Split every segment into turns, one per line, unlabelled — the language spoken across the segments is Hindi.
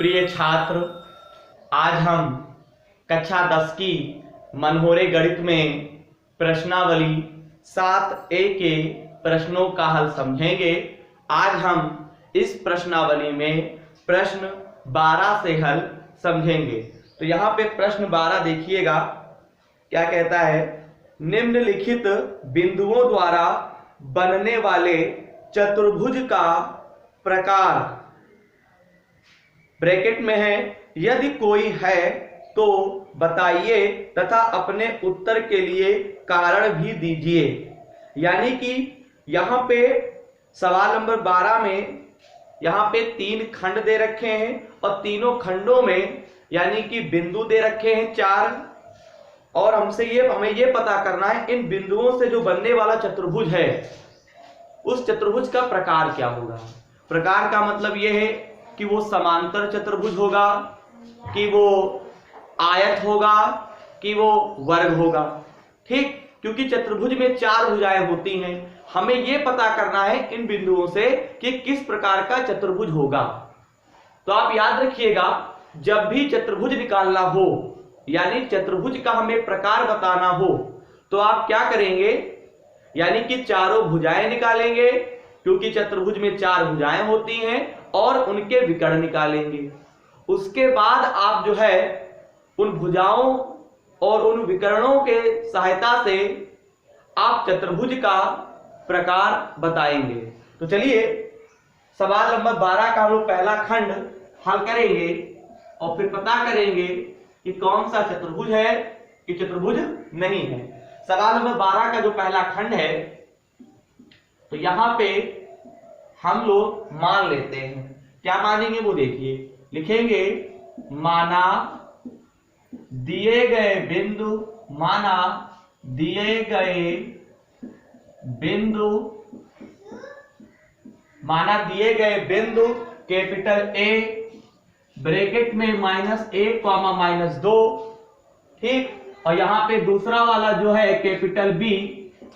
प्रिय छात्र, आज हम कक्षा 10 की मनहोरे गणित में प्रश्नावली 7A के प्रश्नों का हल समझेंगे। आज हम इस प्रश्नावली में प्रश्न 12 से हल समझेंगे। तो यहाँ पे प्रश्न 12 देखिएगा, क्या कहता है। निम्नलिखित बिंदुओं द्वारा बनने वाले चतुर्भुज का प्रकार ब्रैकेट में है, यदि कोई है तो बताइए तथा अपने उत्तर के लिए कारण भी दीजिए। यानी कि यहाँ पे सवाल नंबर 12 में यहाँ पे 3 खंड दे रखे हैं और तीनों खंडों में यानी कि बिंदु दे रखे हैं 4, और हमें ये पता करना है इन बिंदुओं से जो बनने वाला चतुर्भुज है उस चतुर्भुज का प्रकार क्या होगा। प्रकार का मतलब ये है कि वो समांतर चतुर्भुज होगा, कि वो आयत होगा, कि वो वर्ग होगा। ठीक, क्योंकि चतुर्भुज में 4 भुजाएं होती हैं। हमें यह पता करना है इन बिंदुओं से कि किस प्रकार का चतुर्भुज होगा। तो आप याद रखिएगा, जब भी चतुर्भुज निकालना हो यानी चतुर्भुज का हमें प्रकार बताना हो तो आप क्या करेंगे, यानी कि चारों भुजाएं निकालेंगे, क्योंकि चतुर्भुज में 4 भुजाएं होती हैं, और उनके विकर्ण निकालेंगे। उसके बाद आप जो है उन भुजाओं और उन विकर्णों के सहायता से आप चतुर्भुज का प्रकार बताएंगे। तो चलिए सवाल नंबर 12 का हम लोग पहला खंड हल करेंगे और फिर पता करेंगे कि कौन सा चतुर्भुज है कि चतुर्भुज नहीं है। सवाल नंबर 12 का जो पहला खंड है, तो यहां पे हम लोग मान लेते हैं। क्या मानेंगे वो देखिए, लिखेंगे माना दिए गए बिंदु, माना दिए गए बिंदु, माना दिए गए बिंदु कैपिटल A ब्रैकेट में -1, -2। ठीक, और यहां पे दूसरा वाला जो है कैपिटल B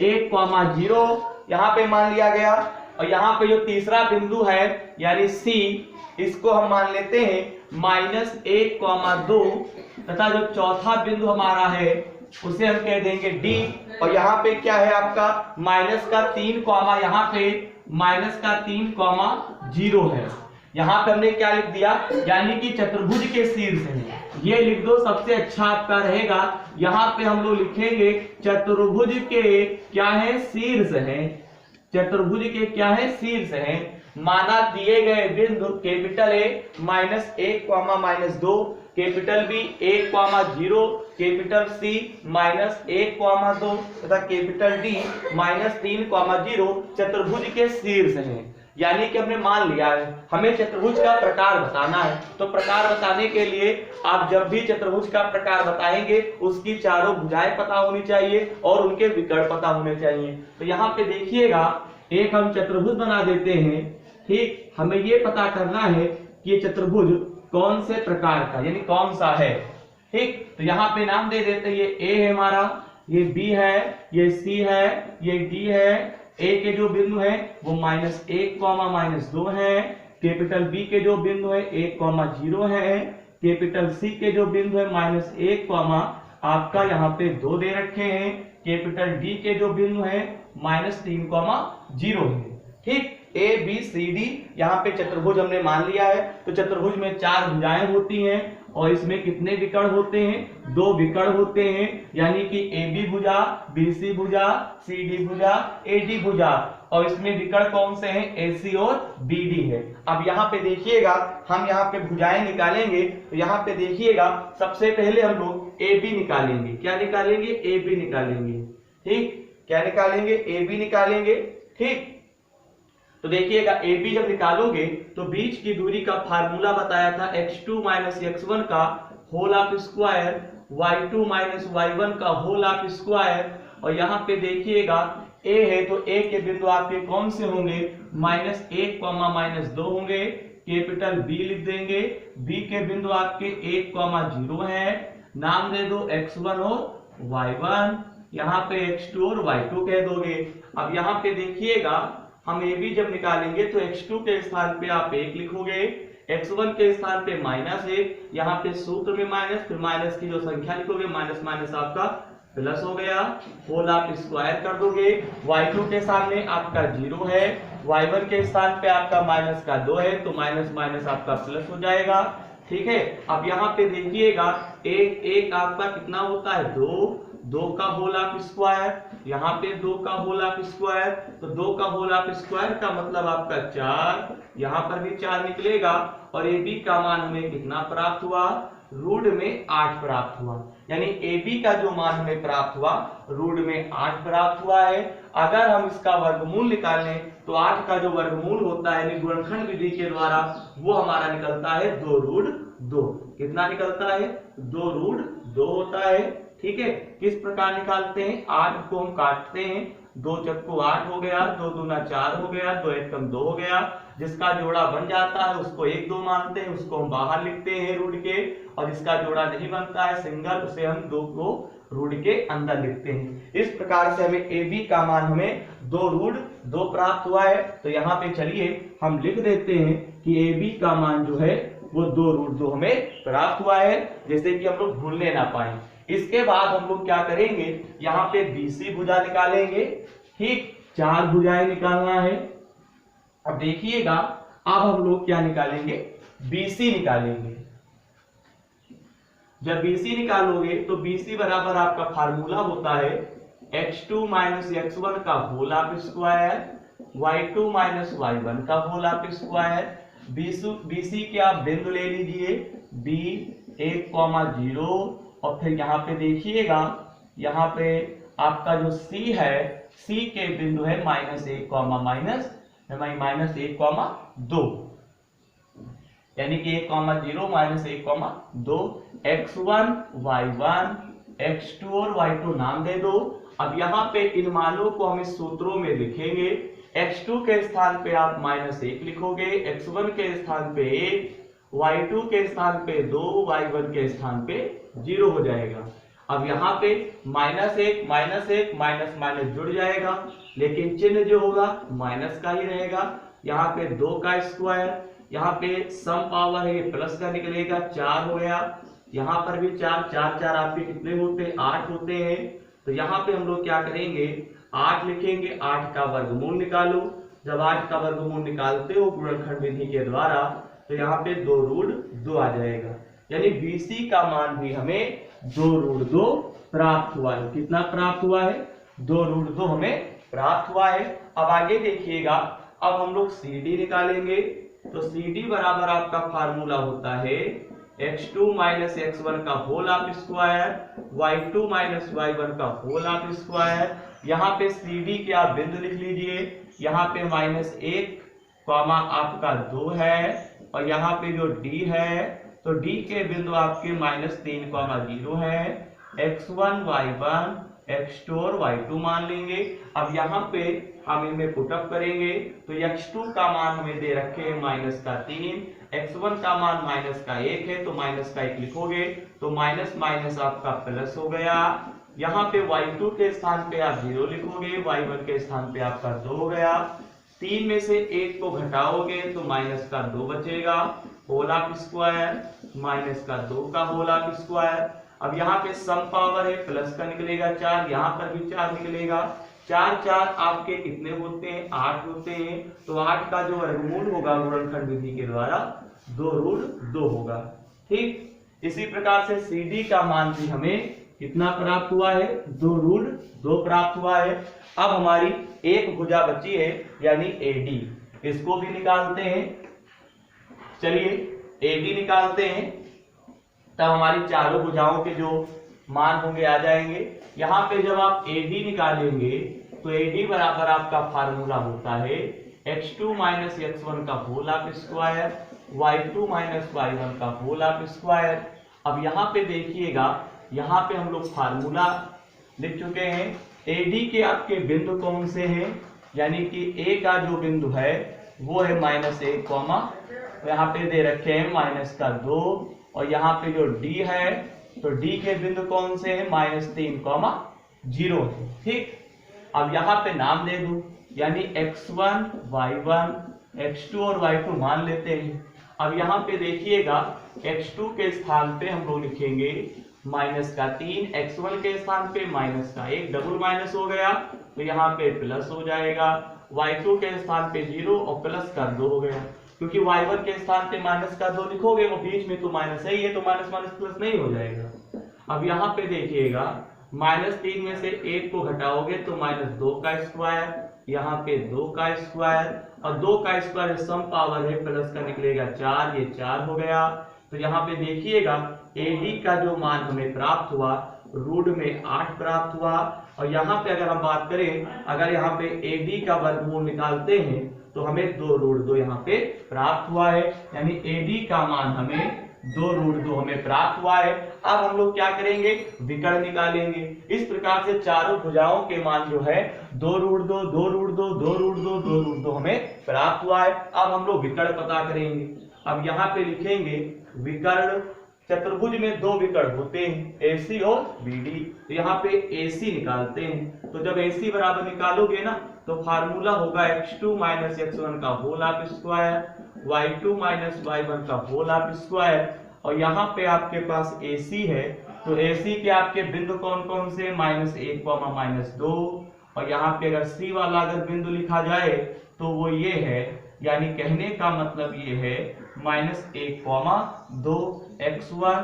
1, 0 यहां पे मान लिया गया। और यहाँ पे जो तीसरा बिंदु है यानी C, इसको हम मान लेते हैं -1, 2, तथा जो चौथा बिंदु हमारा है उसे हम कह देंगे D। और यहाँ पे क्या है आपका -3, यहाँ पे -3, 0 है। यहाँ पे हमने क्या लिख दिया, यानी कि चतुर्भुज के शीर्ष है। ये लिख दो, सबसे अच्छा आपका रहेगा। यहाँ पे हम लोग लिखेंगे चतुर्भुज के क्या है, शीर्ष है। चतुर्भुज के क्या है, शीर्ष है। माना दिए गए बिंदु capital A -1, -2, capital B 1, 0, capital C -1, 2 तथा कैपिटल D -3, 0 चतुर्भुज के शीर्ष है। यानी कि हमने मान लिया है हमें चतुर्भुज का प्रकार बताना है। तो प्रकार बताने के लिए आप जब भी चतुर्भुज का प्रकार बताएंगे उसकी चारों भुजाएं पता होनी चाहिए और उनके विकर्ण पता होने चाहिए। तो यहाँ पे देखिएगा, एक हम चतुर्भुज बना देते हैं। ठीक, हमें ये पता करना है कि ये चतुर्भुज कौन से प्रकार का यानी कौन सा है। ठीक, तो यहाँ पे नाम दे देते हैं, ये A है हमारा, ये B है, ये C है, ये D है। A के जो बिंदु है वो -1, -2 है। कैपिटल B के जो बिंदु है 1, 0 है। कैपिटल C के जो बिंदु है -1, आपका यहाँ पे 2 दे रखे हैं। कैपिटल D के जो बिंदु है -3, 0 है। ठीक, A B C D यहाँ पे चतुर्भुज हमने मान लिया है। तो चतुर्भुज में 4 भुजाएं होती हैं और इसमें कितने विकर्ण होते हैं, 2 विकर्ण होते हैं। यानी कि AB भुजा, BC भुजा, CD भुजा, AD भुजा, और इसमें विकर्ण कौन से हैं, AC और BD है। अब यहाँ पे देखिएगा, हम यहाँ पे भुजाएं निकालेंगे। तो यहाँ पे देखिएगा, सबसे पहले हम लोग AB निकालेंगे। क्या निकालेंगे, AB निकालेंगे। ठीक, क्या निकालेंगे, AB निकालेंगे। ठीक, तो देखिएगा AB जब निकालोगे तो बीच की दूरी का फार्मूला बताया था x2 - x1 का whole of square, y2 - y1 का होल ऑफ स्क्वायर। और यहाँ पे देखिएगा A है तो A के बिंदु आपके कौन से होंगे, -1, -2 होंगे। कैपिटल B लिख देंगे। B के बिंदु आपके 1, 0 है। नाम दे दो x1 और y1, यहाँ पे x2 और y2 कह दोगे। अब यहाँ पे देखिएगा, हम AB जब निकालेंगे तो x2 के स्थान पे आप 1 लिखोगे, x1 के स्थान पे -1, यहाँ पे सूत्र में माइनस, फिर माइनस की जो संख्या लिखोगे माइनस माइनस आपका प्लस हो गया, होल आप स्क्वायर कर दोगे। y2 के सामने आपका 0 है, y1 के स्थान पे आपका माइनस का 2 है, तो माइनस माइनस आपका प्लस हो जाएगा। ठीक है, अब यहाँ पे देखिएगा एक एक आपका कितना होता है 2, 2 का होल ऑफ स्क्वायर, यहाँ पे 2 का होल ऑफ स्क्वायर, तो 2 का होल ऑफ स्क्वायर का मतलब आपका 4, यहाँ पर भी 4 निकलेगा, और ए बी का मान हमें कितना प्राप्त हुआ, रूट में 8 प्राप्त हुआ। यानी ए बी का जो मान हमें प्राप्त हुआ रूट में 8 प्राप्त हुआ है। अगर हम इसका वर्गमूल निकालें तो 8 का जो वर्गमूल होता है यानी गुणनखंड विधि के द्वारा वो हमारा निकलता है 2 रूट 2। कितना निकलता है, 2 रूट 2 होता है। ठीक है, किस प्रकार निकालते हैं, 8 को हम काटते हैं, 2 चक्को 8 हो गया, 2 दूना 4 हो गया, 2 एक कम 2 हो गया, जिसका जोड़ा बन जाता है उसको 1 2 मानते हैं, उसको हम बाहर लिखते हैं रूट के, और जिसका जोड़ा नहीं बनता है सिंगल उसे हम 2 को रूट के अंदर लिखते हैं। इस प्रकार से हमें ए बी का मान हमें 2 रूट 2 प्राप्त हुआ है। तो यहाँ पे चलिए हम लिख देते हैं कि ए बी का मान जो है वो 2 रूट 2 हमें प्राप्त हुआ है, जैसे कि हम लोग भूलने ना पाए। इसके बाद हम लोग क्या करेंगे, यहाँ पे बीसी भुजा निकालेंगे। ठीक, 4 भुजाएं निकालना है। अब देखिएगा अब हम लोग क्या निकालेंगे, बीसी निकालेंगे। जब बीसी निकालोगे तो बीसी बराबर आपका फार्मूला होता है x2 माइनस x1 का whole of square, y2 minus y1 का होल ऑफ स्क्वायर। बीसी के आप बिंदु ले लीजिए b 1,0, और फिर यहाँ पे देखिएगा यहाँ पे आपका जो c है, c के बिंदु है -1, -1,2, यानी कि 1,0 -1,2, x1 y1 x2 और y2 नाम दे दो। अब यहाँ पे इन मानों को हम इस सूत्रों में लिखेंगे। x2 के स्थान पे आप -1 लिखोगे, x1 के स्थान पे 1, y2 के स्थान पे 2, y1 के स्थान पे 0 हो जाएगा। अब यहाँ पे -1 माइनस माइनस जुड़ जाएगा, लेकिन चिन्ह जो होगा माइनस का ही रहेगा। यहाँ पे 2 का स्क्वायर, यहाँ पे सम पावर है प्लस का निकलेगा, 4 हो गया। यहाँ पर भी 4 4 4 आपके कितने होते हैं, 8 होते हैं। तो यहाँ पे हम लोग क्या करेंगे, 8 लिखेंगे, 8 का वर्गमूल निकालो। जब 8 का वर्गमूल निकालते हो गुणनखंड विधि के द्वारा तो यहाँ पे 2 रूट 2 आ जाएगा। यानी बीसी का मान भी हमें 2 रूट 2 प्राप्त हुआ है। कितना प्राप्त हुआ है, 2 रूट 2 हमें प्राप्त हुआ है। अब आगे देखिएगा, अब हम लोग CD निकालेंगे। तो CD बराबर आपका फार्मूला होता है x2 माइनस x1 का whole of square, y2 minus y1 का होल ऑफ स्क्वायर। यहाँ पे CD के आप बिंदु लिख लीजिए, यहाँ पे -1, आपका 2 है, और यहाँ पे जो D है तो D के बिंदु आपके -3,0 है, x1 y1 x2 और y2 मान लेंगे। अब यहाँ पे हम इनमें पुटअप करेंगे तो x2 का मान हमें दे रखे हैं -3, x1 का मान -1 है तो -1 लिखोगे तो माइनस माइनस आपका प्लस हो गया। यहाँ पे y2 के स्थान पे आप 0 लिखोगे, y1 के स्थान पे आपका 2 हो गया। 3 में से 1 को घटाओगे तो -2 बचेगा, होल ऑफ स्क्वायर, -2 का होल ऑफ स्क्वायर। अब यहाँ पे सम पावर है प्लस का निकलेगा 4, यहाँ पर भी 4 निकलेगा। 4 4 आपके कितने होते हैं, 8 होते हैं। तो 8 का जो वर्गमूल होगा गुणनखंड विधि के द्वारा 2 रूट 2 होगा। ठीक, इसी प्रकार से CD का मान भी हमें कितना प्राप्त हुआ है, 2 रूट 2 प्राप्त हुआ है। अब हमारी एक भुजा बची है यानी AD, इसको भी निकालते हैं। चलिए AD निकालते हैं, तब हमारी चारों भुजाओं के जो मान होंगे आ जाएंगे। यहाँ पे जब आप AD निकालेंगे तो AD बराबर आपका फार्मूला होता है x2 माइनस x1 का whole of square, y2 minus y1 का होल ऑफ स्क्वायर। अब यहाँ पे देखिएगा, यहाँ पे हम लोग फार्मूला लिख चुके हैं। AD के आपके बिंदु कौन से हैं, यानी कि A का जो बिंदु है वो है -1, तो यहाँ पे दे रखे हैं -2, और यहाँ पे जो D है तो D के बिंदु कौन से हैं, -3,0 है। ठीक, अब यहाँ पे नाम दे दूं, यानी x1 y1 x2 और y2 मान लेते हैं। अब यहाँ पे देखिएगा x2 के स्थान पे हम लोग लिखेंगे -3, x1 के स्थान पे -1, डबल माइनस हो गया तो यहाँ पे प्लस हो जाएगा, y2 के स्थान पे 0 और प्लस का 2 हो गया, क्योंकि y1 के स्थान पे -2 लिखोगे और बीच में तो माइनस ही है तो माइनस माइनस प्लस नहीं हो जाएगा। अब यहाँ पे देखिएगा -3 में से 1 को घटाओगे तो -2 का स्क्वायर, यहाँ पे 2 का स्क्वायर और 2 का स्क्वायर सम पावर है, प्लस का निकलेगा 4, ये 4 हो गया। तो यहाँ पे देखिएगा AD का जो मान हमें प्राप्त हुआ रूट में 8 प्राप्त हुआ। और यहाँ पे अगर हम बात करें, अगर यहाँ पे AD का वर्गमूल निकालते हैं तो हमें 2 रूट 2 यहाँ पे प्राप्त हुआ है, यानी AD का मान हमें 2 रूट 2 हमें प्राप्त हुआ है। अब हम लोग क्या करेंगे, विकर्ण निकालेंगे। इस प्रकार से चारों भुजाओं के मान जो है 2 रूट 2, 2 रूट 2, 2 रूट 2, 2 रूट 2 हमें प्राप्त हुआ है। अब हम लोग विकर्ण पता करेंगे। अब यहाँ पे लिखेंगे विकर्ण, चतुर्भुज में 2 विकर्ण होते हैं, AC और BD। तो यहाँ पे AC निकालते हैं, तो जब AC बराबर निकालोगे ना तो फार्मूला होगा x2 - x1 का whole of square, y2 - y1 का होल ऑफ स्क्वायर। और यहाँ पे आपके पास AC है तो AC के आपके बिंदु कौन कौन से, -1, -2। और यहाँ पे अगर C वाला अगर बिंदु लिखा जाए तो वो ये है, यानी कहने का मतलब ये है -1, 2, x1,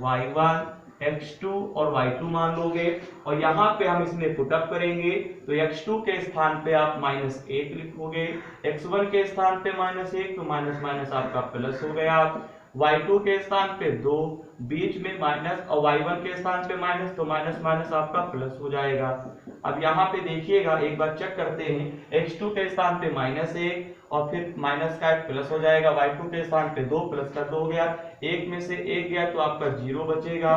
y1, x2 और y2 मान लोगे। और यहाँ पे हम इसमें पुटअप करेंगे तो x2 के स्थान पे आप -1 लिखोगे, x1 के स्थान पे -1 तो माइनस माइनस आपका प्लस हो गया, y2 के स्थान पे 2, बीच में माइनस और y1 के स्थान पे माइनस तो माइनस माइनस आपका प्लस हो जाएगा। अब यहाँ पे देखिएगा एक बार चेक करते हैं, x2 के स्थान पे -1 और फिर माइनस का 1 प्लस हो जाएगा, y2 के स्थान पे 2 प्लस का 2 हो गया, 1 में से 1 गया तो आपका 0 बचेगा।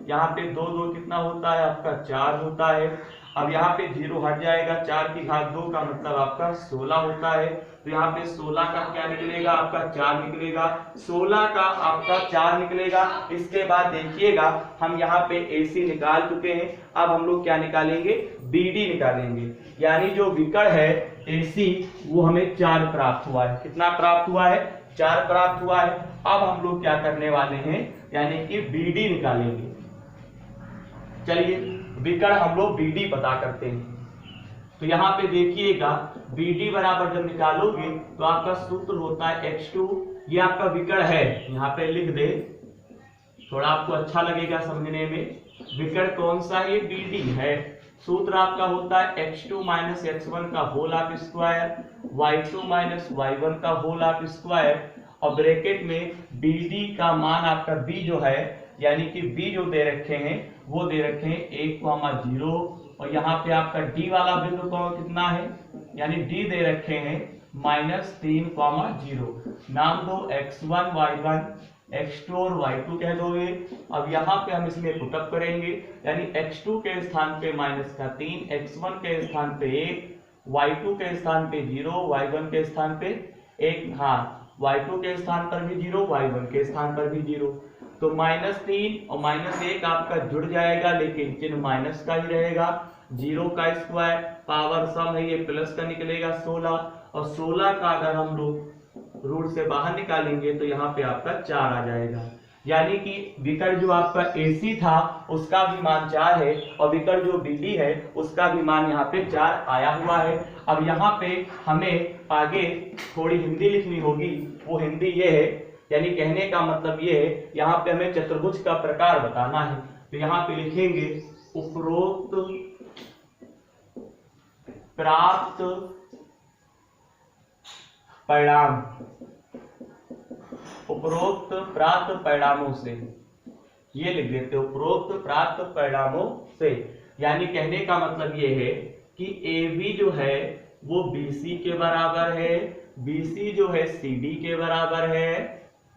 यहाँ पे 2 2 कितना होता है आपका 4 होता है। अब यहाँ पे 0 हट जाएगा, 4 की घात 2 का मतलब आपका 16 होता है। तो यहाँ पे 16 का क्या निकलेगा आपका 4 निकलेगा, 16 का आपका 4 निकलेगा। इसके बाद देखिएगा हम यहाँ पे AC निकाल चुके हैं, अब हम लोग क्या निकालेंगे, BD निकालेंगे। यानी जो विकर्ण है AC वो हमें 4 प्राप्त हुआ है। कितना प्राप्त हुआ है, 4 प्राप्त हुआ है। अब हम लोग क्या करने वाले हैं, यानी कि BD निकालेंगे। चलिए विकर्ण हम लोग BD पता करते हैं। तो यहाँ पे देखिएगा BD बराबर जब निकालोगे तो आपका सूत्र होता है x2, ये आपका विकर्ण है, यहाँ पे लिख दे, थोड़ा आपको अच्छा लगेगा समझने में। विकर्ण कौन सा है, BD है। सूत्र आपका होता है x2 - x1 का whole of square, y2 - y1 का होल ऑफ स्क्वायर और ब्रैकेट में BD का मान आपका B जो है, यानी कि B जो दे रखे हैं वो दे रखे हैं 1, 0 और यहाँ पे आपका D वाला बिंदु कौन कितना है, यानी D दे रखे हैं -3, 0। नाम दो x1 y1, x2 और y2 कह दोगे। अब यहाँ पे हम इसमें पुटअप करेंगे, यानी x2 के स्थान पे -3, x1 के स्थान पे 1, y2 के स्थान पे 0, y1 के स्थान पे 1, हाँ y2 के स्थान पर भी 0, y1 के स्थान पर भी 0। तो -3 और -1 आपका जुड़ जाएगा, लेकिन चिन्ह माइनस का ही रहेगा। 0 का स्क्वायर पावर सम है, ये प्लस का निकलेगा 16 और 16 का अगर हम लोग रूट से बाहर निकालेंगे तो यहाँ पे आपका 4 आ जाएगा। यानी कि विकर्ण जो आपका AC था उसका भी मान 4 है और विकर्ण जो BD है उसका भी मान यहाँ पे 4 आया हुआ है। अब यहाँ पे हमें आगे थोड़ी हिंदी लिखनी होगी, वो हिंदी ये है, यानी कहने का मतलब ये है, यहाँ पे हमें चतुर्भुज का प्रकार बताना है। तो यहाँ पे लिखेंगे उपरोक्त प्राप्त परिणाम, उपरोक्त प्राप्त परिणामों से, ये लिख देते हैं उपरोक्त प्राप्त परिणामों से। यानी कहने का मतलब ये है कि AB जो है वो BC के बराबर है, BC जो है CD के बराबर है,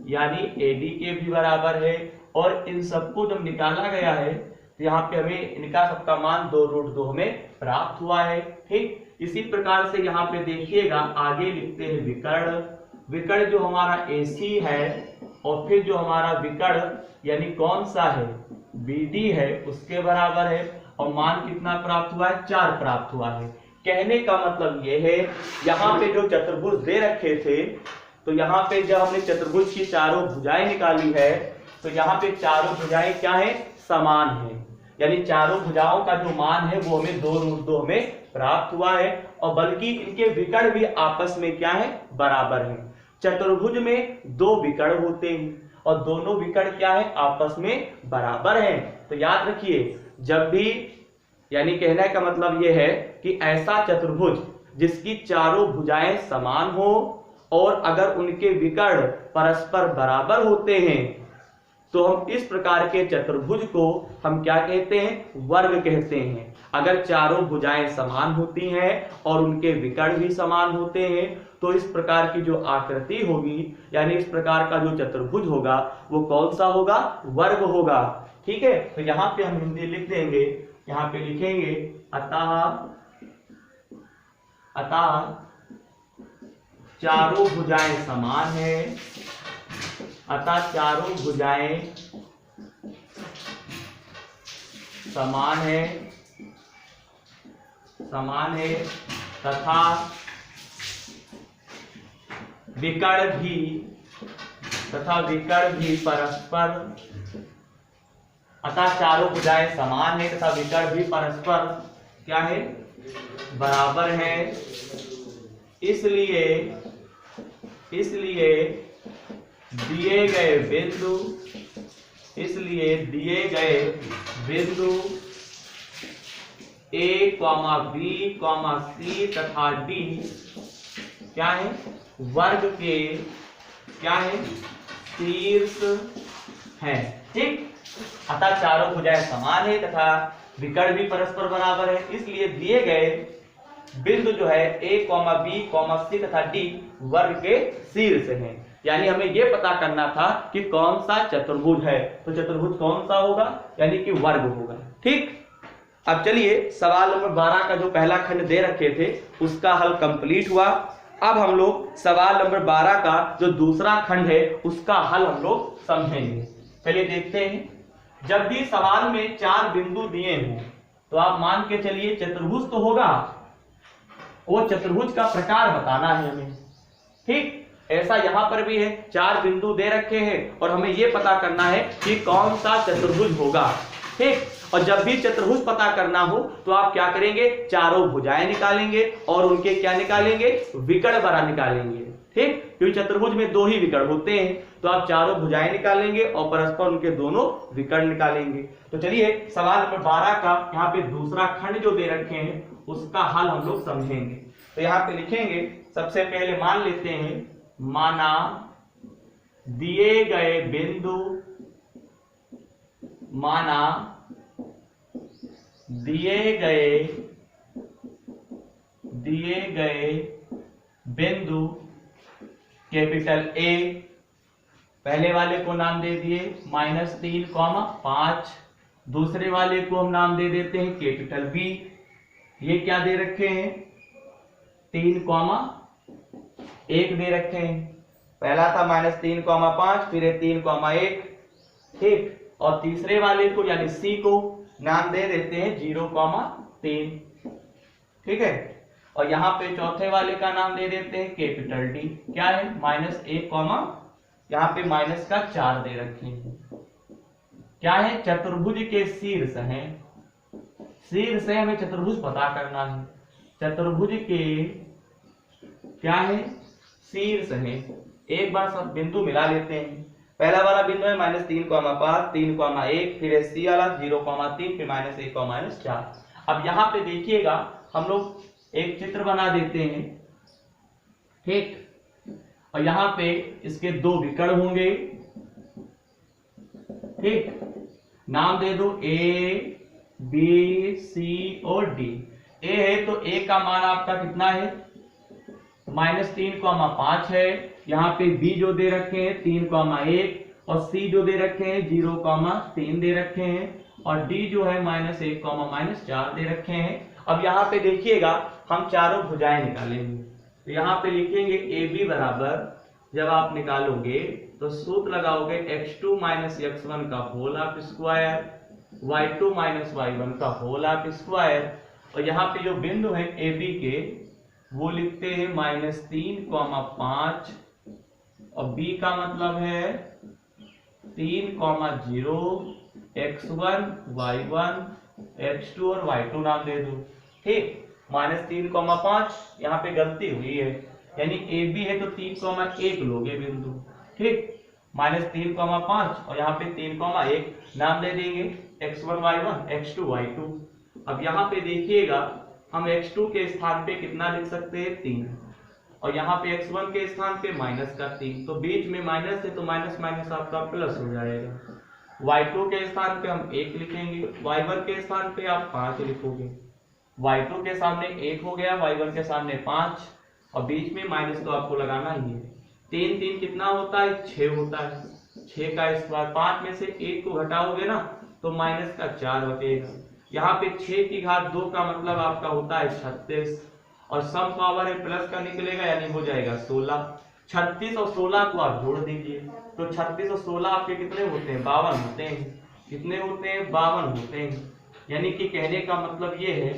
यानी AD के भी बराबर है। और इन सबको जब निकाला गया है तो यहाँ पे हमें इनका सबका मान 2√2 हमें प्राप्त हुआ है। ठीक इसी प्रकार से यहाँ पे देखिएगा आगे लिखते हैं विकर्ण। विकर्ण जो हमारा AC है और फिर जो हमारा विकर्ण यानी कौन सा है, BD है, उसके बराबर है और मान कितना प्राप्त हुआ है, 4 प्राप्त हुआ है। कहने का मतलब ये है यहाँ पे जो चतुर्भुज दे रखे थे तो यहाँ पे जब हमने चतुर्भुज की चारों भुजाएं निकाली है तो यहाँ पे चारों भुजाएं क्या है, समान है। यानी चारों भुजाओं का जो मान है वो हमें 2√2 हमें प्राप्त हुआ है, और बल्कि इनके विकर्ण भी आपस में क्या है, बराबर है। चतुर्भुज में 2 विकर्ण होते हैं और दोनों विकर्ण क्या है, आपस में बराबर हैं। तो याद रखिए, जब भी, यानी कहने का मतलब यह है कि ऐसा चतुर्भुज जिसकी चारों भुजाएं समान हो और अगर उनके विकर्ण परस्पर बराबर होते हैं तो हम इस प्रकार के चतुर्भुज को हम क्या कहते हैं, वर्ग कहते हैं। अगर चारों भुजाएं समान होती हैं और उनके विकर्ण भी समान होते हैं तो इस प्रकार की जो आकृति होगी, यानी इस प्रकार का जो चतुर्भुज होगा वो कौन सा होगा, वर्ग होगा। ठीक है, तो यहाँ पे हम हिंदी लिख देंगे, यहाँ पे लिखेंगे अतः चारों भुजाएं समान है, अतः चारों भुजाएं समान है तथा विकर्ण भी परस्पर, अतः चारों भुजाएं समान है तथा विकर्ण भी परस्पर क्या है, बराबर है। इसलिए दिए गए बिंदु A, B, C तथा D क्या है, वर्ग के क्या है, शीर्ष है। ठीक, अतः चारों भुजाएं समान है तथा विकर्ण भी परस्पर बराबर है, इसलिए दिए गए बिंदु जो है A, B, C तथा D वर्ग के शीर्ष हैं। यानी हमें यह पता करना था कि कौन सा चतुर्भुज है, तो चतुर्भुज कौन सा होगा, यानी कि वर्ग होगा। ठीक, अब चलिए सवाल नंबर 12 का जो पहला खंड दे रखे थे उसका हल कंप्लीट हुआ। अब हम लोग सवाल नंबर 12 का जो दूसरा खंड है उसका हल हम लोग समझेंगे। चलिए देखते हैं। जब भी सवाल में 4 बिंदु दिए हों तो आप मान के चलिए चतुर्भुज तो होगा, वो चतुर्भुज का प्रकार बताना है हमें। ठीक, ऐसा यहां पर भी है, 4 बिंदु दे रखे हैं और हमें यह पता करना है कि कौन सा चतुर्भुज होगा। ठीक, और जब भी चतुर्भुज पता करना हो तो आप क्या करेंगे, चारों भुजाएं निकालेंगे और उनके क्या निकालेंगे, विकर्ण बरा निकालेंगे। ठीक, क्योंकि चतुर्भुज में 2 ही विकर्ण होते हैं तो आप चारों भुजाएं निकालेंगे और परस्पर उनके दोनों विकर्ण निकालेंगे। तो चलिए सवाल नंबर 12 का यहाँ पे दूसरा खंड जो दे रखे हैं उसका हल हम लोग समझेंगे। तो यहाँ पे लिखेंगे, सबसे पहले मान लेते हैं, माना दिए गए बिंदु कैपिटल A, पहले वाले को नाम दे दिए -3, 5, दूसरे वाले को हम नाम दे देते हैं कैपिटल B। ये क्या दे रखे हैं, 3, 1 दे रखे हैं। पहला था -3, 5, फिर 3, 1। ठीक, और तीसरे वाले को यानी C को नाम दे देते हैं 0, 3। ठीक है, और यहाँ पे चौथे वाले का नाम दे देते हैं कैपिटल D। क्या है, -1, यहाँ पे माइनस का 4 दे रखे हैं। क्या है, चतुर्भुज के शीर्ष हैं। शीर्ष है, हमें चतुर्भुज पता करना है। चतुर्भुज के क्या है, शीर्ष है। एक बार सब बिंदु मिला लेते हैं। पहला वाला बिंदु है -3, 5, 3, 1, फिर C वाला 0, 3, फिर -1, -4। अब यहाँ पे देखिएगा, हम लोग एक चित्र बना देते हैं। ठीक, और यहाँ पे इसके 2 विकर्ण होंगे। ठीक, नाम दे दो A, B, C और D। A है तो A का मान आपका कितना है, -3, 5 है। यहाँ पे B जो दे रखे हैं 3, 1, और C जो दे रखे हैं 0, 3 दे रखे हैं, और D जो है -1, -4 दे रखे हैं। अब यहाँ पे देखिएगा, हम चारों भुजाएं निकालेंगे। तो यहाँ पे लिखेंगे AB बराबर, जब आप निकालोगे तो सूत्र लगाओगे x2 - x1 का whole of square, y2 - y1 का होल ऑफ स्क्वायर। और यहाँ पे जो बिंदु है AB के वो लिखते हैं -3, 5, और b का मतलब है 3,0 x1 y1 x2 और y2 नाम दे दो। ठीक, -3,5 यहाँ पे गलती हुई है, यानी ए बी है तो 3,1 लोगे बिंदु। ठीक, -3,5 और यहाँ पे 3,1 नाम दे देंगे x1 y1 x2 y2। अब यहाँ पे देखिएगा हम x2 के स्थान पे कितना लिख सकते हैं 3, और यहाँ पे x1 के स्थान पे -3, तो बीच में माइनस है तो माइनस माइनस आपका प्लस हो जाएगा। y2 के स्थान पे हम 1 लिखेंगे, y1 के स्थान पे आप 5 लिखोगे, y2 के सामने 1 हो गया, y1 के सामने 5, और बीच में माइनस तो आपको लगाना ही है। 3 3 कितना होता है 6 होता है, 6 का स्क्वायर, 5 में से 1 को घटाओगे ना तो माइनस का 4 बचेगा। यहाँ पे 6 की घात 2 का मतलब आपका होता है 36, और सम पावर है प्लस का निकलेगा यानी हो जाएगा 16। 36 और 16 को आप जोड़ दीजिए तो 36 और 16 आपके कितने होते हैं 52 होते हैं। कितने होते हैं 52 होते हैं। यानी कि कहने का मतलब ये है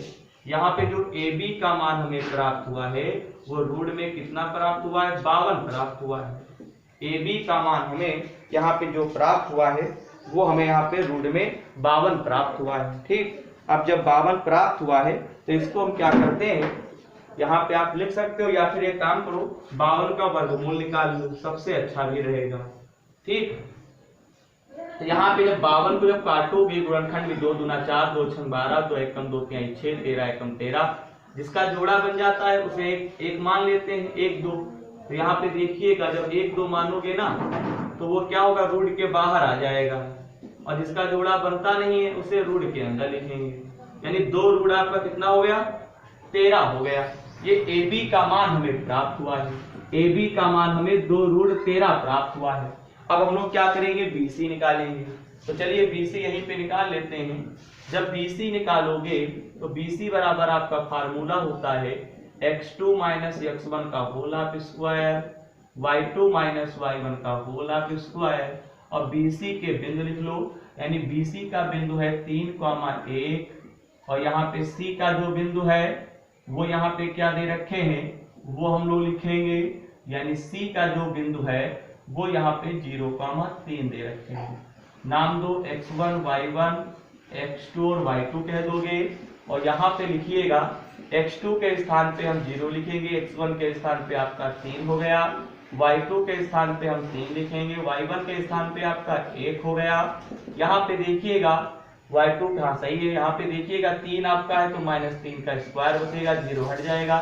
यहाँ पे जो ए बी का मान हमें प्राप्त हुआ है वो रूट में कितना प्राप्त हुआ है 52 प्राप्त हुआ है। ए बी का मान हमें यहाँ पे जो प्राप्त हुआ है वो हमें यहाँ पे रूट में 52 प्राप्त हुआ है। ठीक, अब जब 52 प्राप्त हुआ है तो इसको हम क्या करते हैं, यहाँ पे आप लिख सकते हो या फिर एक काम करो 52 का वर्गमूल निकाल लो, सबसे अच्छा भी रहेगा। ठीक, तो यहाँ पे जब 52 को जब काटोगे गुणनखंड में 2 दूना 4 2 6 12 2 एकम 2 3 6 13 एकम 13, जिसका जोड़ा बन जाता है उसे एक मान लेते हैं 1 2। तो यहाँ पे देखिएगा जब 1 2 मानोगे ना तो वो क्या होगा रूट के बाहर आ जाएगा, और जिसका जोड़ा बनता नहीं है उसे रूट के अंदर लिखेंगे, यानी 2 रूट आपका कितना हो गया 13 हो गया। ये ए बी का मान हमें प्राप्त हुआ है, ए बी का मान हमें 2 रूट 13 प्राप्त हुआ है। अब हम लोग क्या करेंगे BC निकालेंगे, तो चलिए BC यहीं पे निकाल लेते हैं। जब BC निकालोगे तो BC बराबर आपका फार्मूला होता है x2 - x1 का whole half square y2 - y1 का होल हाफ स्क्वायर, और BC के बिंदु लिख लो, यानी BC का बिंदु है 3,1, और यहाँ पे C का जो बिंदु है वो यहाँ पे क्या दे रखे हैं वो हम लोग लिखेंगे, यानी C का जो बिंदु है वो यहाँ पे 0,3 दे रखे हैं। नाम दो x1 y1 x2 और y2 कह दोगे, और यहाँ पे लिखिएगा x2 के स्थान पे हम 0 लिखेंगे, x1 के स्थान पे आपका 3 हो गया, y2 के स्थान पे हम 3 लिखेंगे, y1 के स्थान पे आपका 1 हो गया। यहाँ पे देखिएगा y2 कहाँ सही है, यहाँ पे देखिएगा 3 आपका है तो -3 का स्क्वायर बचेगा, 0 हट जाएगा,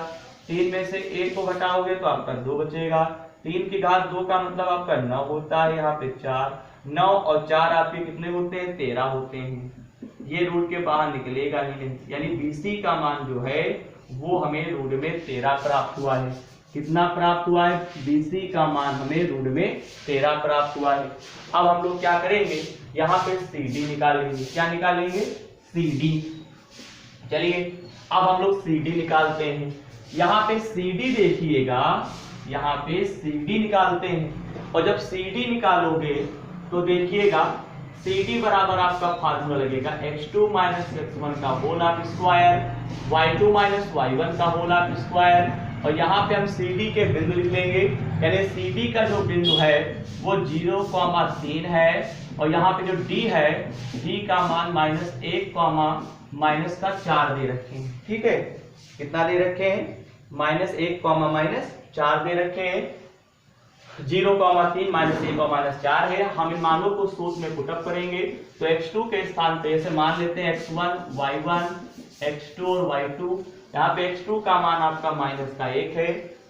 3 में से 1 को घटाओगे तो आपका 2 बचेगा, 3 की घात 2 का मतलब आपका 9 होता है, यहाँ पे 4, 9 और 4 आपके कितने होते हैं 13 होते हैं। ये रूट के बाहर निकलेगा ही नहीं, यानी BC का मान जो है वो हमें रूट में 13 प्राप्त हुआ है। कितना प्राप्त हुआ है BC का मान हमें रूट में 13 प्राप्त हुआ है। अब हम लोग क्या करेंगे यहाँ पे CD निकालेंगे। क्या निकालेंगे CD। चलिए अब हम लोग CD निकालते हैं। यहाँ पे CD देखिएगा, यहाँ पे CD निकालते हैं, और जब CD निकालोगे तो देखिएगा CD बराबर आपका फार्मूला लगेगा x2 - x1 का whole half square y2 - y1 का होल हाफ स्क्वायर, और यहाँ पे हम CD के बिंदु लिख लेंगे, यानी CD का जो बिंदु है वो 0,3 है, और यहाँ पे जो D है D का मान -1, -4 दे रखे हैं। ठीक है, कितना दे रखे हैं -1, -4 दे रखे हैं, 0,3 -1, -4 है। हम इन मानों को सूत्र में पुटअप करेंगे तो x2 के स्थान पे ऐसे मान लेते हैं x1 y1 x2 और y2। यहाँ पे x2 का मान आपका -1 है,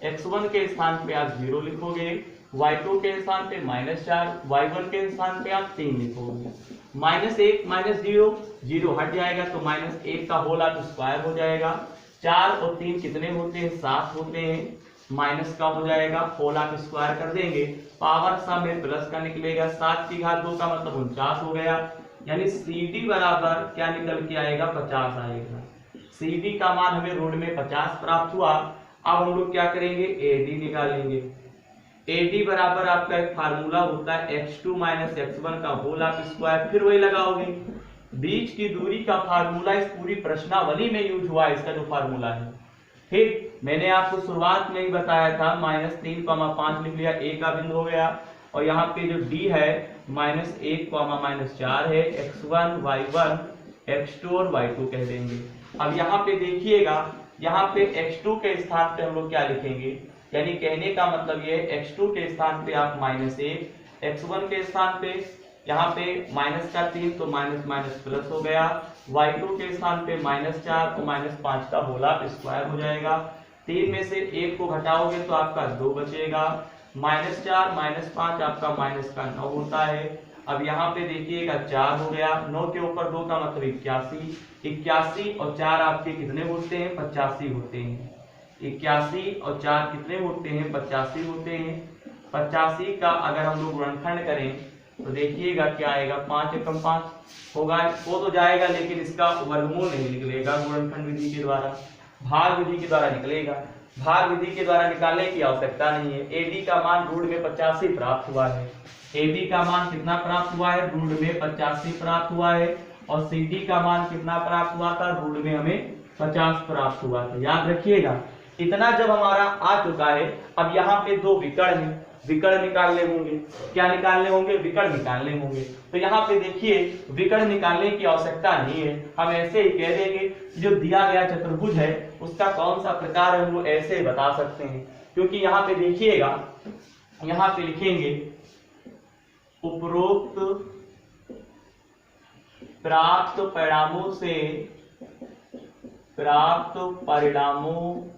x1 के स्थान पे आप 0 लिखोगे, y2 के स्थान पे -4, y1 के स्थान पे आप 3 लिखोगे। -1 -0 0 हट जाएगा तो -1 का होल हाफ स्क्वायर हो जाएगा, 4 और 3 कितने होते हैं 7 होते हैं, माइनस का हो जाएगा, होल हाफ स्क्वायर कर देंगे, पावर सम में प्लस का निकलेगा, 7 की घात 2 का मतलब 49 हो गया, यानी CD बराबर क्या निकल के आएगा 50 आएगा। CD का मान हमें रूट में 50 प्राप्त हुआ। अब हम लोग क्या करेंगे AD निकालेंगे। AD बराबर आपका एक फार्मूला होता है x2 - x1 का होल हाफ स्क्वायर, फिर वही लगाओगे, बीच की दूरी का फार्मूला इस पूरी प्रश्नावली में यूज हुआ है, इसका जो फार्मूला है ठीक, मैंने आपको शुरुआत में ही बताया था -3, 5 लिख लिया, ए का बिंदु हो गया। और यहाँ पे जो डी है -1, -4 है, x1 y1 x2 और y2 कह देंगे। अब यहाँ पे देखिएगा, यहाँ पे x2 के स्थान पे हम लोग क्या लिखेंगे, यानी कहने का मतलब ये x2 के स्थान पे आप -1, x1 के स्थान पे यहाँ पे -3 तो माइनस प्लस हो गया, y2 के स्थान पे -4 तो -5 का होल स्क्वायर हो जाएगा। 3 में से 1 को घटाओगे तो आपका 2 बचेगा, -4 -5 आपका -9 होता है। अब यहाँ पे देखिएगा 4 हो गया, 9 के ऊपर 2 का मतलब 81, 81 और 4 आपके कितने होते हैं, 85 होते हैं। 81 और 4 कितने होते हैं, 85 होते हैं। 85 का अगर हम लोग गुणनखंड करें तो देखिएगा क्या आएगा, 5 एकम 5 होगा, वो तो जाएगा लेकिन इसका वर्गमूल नहीं निकलेगा गुणनखंड विधि के द्वारा, भाग विधि के द्वारा निकलेगा। भाग विधि के द्वारा निकालने की आवश्यकता नहीं है। AB का मान रूट में 85 प्राप्त हुआ है, AB का मान कितना प्राप्त हुआ है, रूट में 85 प्राप्त हुआ है। और CD का मान कितना प्राप्त हुआ था, रूट में हमें 50 प्राप्त हुआ था। याद रखिएगा, इतना जब हमारा आ चुका है, अब यहाँ पे 2 विकर्ण है, विकर्ण निकालने होंगे। क्या निकालने होंगे, विकर्ण निकालने होंगे। तो यहाँ पे देखिए विकर्ण निकालने की आवश्यकता नहीं है, हम ऐसे ही कह देंगे जो दिया गया चतुर्भुज है उसका कौन सा प्रकार है, हम लोग ऐसे ही बता सकते हैं। क्योंकि यहाँ पे देखिएगा, यहाँ पे लिखेंगे उपरोक्त प्राप्त परिणामों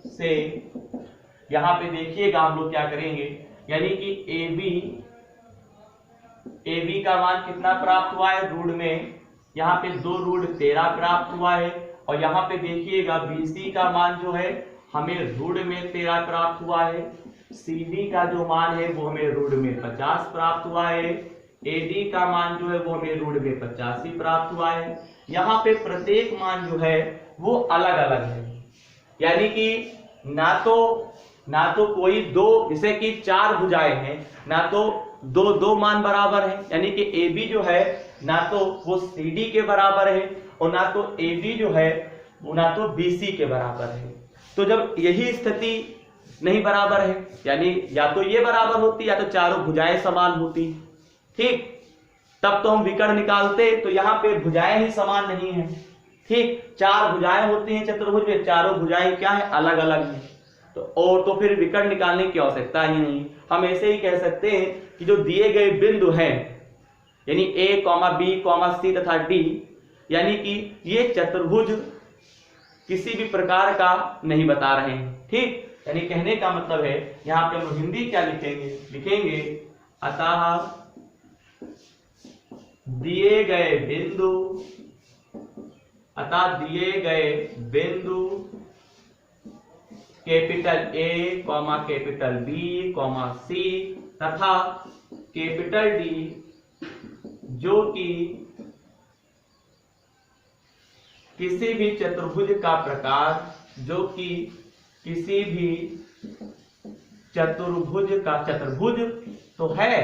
से यहाँ पे देखिएगा हम लोग क्या करेंगे, यानी कि AB का मान कितना प्राप्त हुआ है, रूट में यहाँ पे 2 रूट 13 प्राप्त हुआ है। और यहाँ पे देखिएगा BC का मान जो है हमें रूट में 13 प्राप्त हुआ है। CD का जो मान है वो हमें रूट में 50 प्राप्त हुआ है। AD का मान जो है वो हमें रूट में 85 प्राप्त हुआ है। यहाँ पे प्रत्येक मान जो है वो अलग अलग है, यानी कि ना तो कोई दो, जैसे कि 4 भुजाएं हैं, ना तो दो मान बराबर है, यानी कि AB जो है ना तो वो CD के बराबर है और ना तो AD जो है वो ना तो BC के बराबर है। तो जब यही स्थिति नहीं बराबर है, यानी या तो ये बराबर होती या तो चारों भुजाएं समान होती, ठीक, तब तो हम विकर्ण निकालते। तो यहाँ पे भुजाएं ही समान नहीं है, ठीक, 4 भुजाएं होती हैं चतुर्भुज में, चारों भुजाएं क्या है, अलग अलग है। तो फिर विकर्ण निकालने की आवश्यकता ही नहीं। हम ऐसे ही कह सकते हैं कि जो दिए गए बिंदु हैं, यानी A, B, C तथा D, यानी कि ये चतुर्भुज किसी भी प्रकार का नहीं बता रहे हैं, ठीक। यानी कहने का मतलब है, यहाँ पे हम हिंदी क्या लिखेंगे अतः दिए गए बिंदु capital A, capital B, C तथा कैपिटल D जो कि किसी भी चतुर्भुज का प्रकार, चतुर्भुज तो है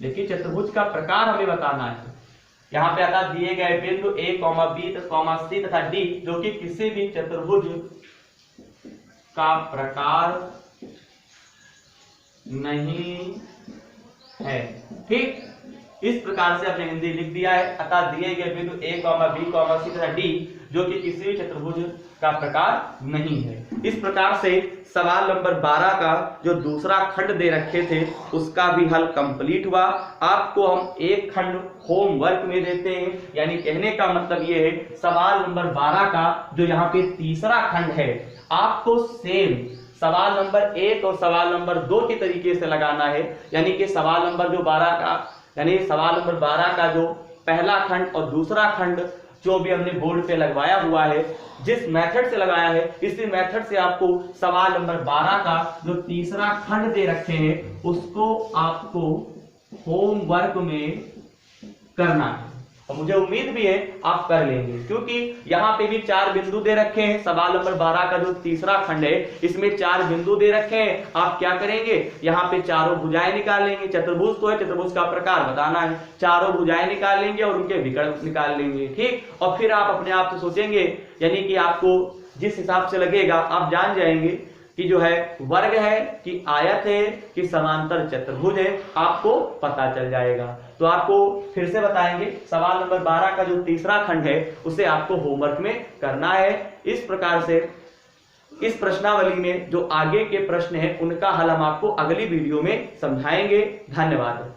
लेकिन चतुर्भुज का प्रकार हमें बताना है। यहाँ पे आता दिए गए बिंदु A, B, C तथा D जो कि किसी भी चतुर्भुज का प्रकार नहीं है, ठीक। इस प्रकार से आपने हिंदी लिख दिया है, अतः दिए गए बिंदु A, B, C तथा D जो कि किसी भी चतुर्भुज का प्रकार नहीं है। इस प्रकार से सवाल नंबर 12 का जो दूसरा खंड दे रखे थे उसका भी हल कंप्लीट हुआ। आपको हम एक खंड होमवर्क में देते हैं, यानी कहने का मतलब ये है सवाल नंबर 12 का जो यहाँ पे तीसरा खंड है आपको सेम सवाल नंबर 1 और सवाल नंबर 2 के तरीके से लगाना है। यानी कि सवाल नंबर 12 का जो पहला खंड और दूसरा खंड जो भी हमने बोर्ड पे लगवाया हुआ है, जिस मेथड से लगाया है इसी मेथड से आपको सवाल नंबर 12 का जो तीसरा खंड दे रखे हैं उसको आपको होमवर्क में करना है। और मुझे उम्मीद भी है आप कर लेंगे, क्योंकि यहाँ पे भी 4 बिंदु दे रखे हैं। सवाल नंबर 12 का जो तीसरा खंड है इसमें 4 बिंदु दे रखे हैं। आप क्या करेंगे, यहाँ पे चारों भुजाएं निकाल लेंगे। चतुर्भुज तो है, चतुर्भुज का प्रकार बताना है, चारों भुजाएं निकाल लेंगे और उनके विकर्ण निकाल लेंगे, ठीक। और फिर आप अपने आप से सोचेंगे, यानी कि आपको जिस हिसाब से लगेगा आप जान जाएंगे कि जो है वर्ग है कि आयत है कि समांतर चतुर्भुज है, आपको पता चल जाएगा। तो आपको फिर से बताएंगे, सवाल नंबर 12 का जो तीसरा खंड है उसे आपको होमवर्क में करना है। इस प्रकार से इस प्रश्नावली में जो आगे के प्रश्न हैं उनका हल हम आपको अगली वीडियो में समझाएंगे। धन्यवाद।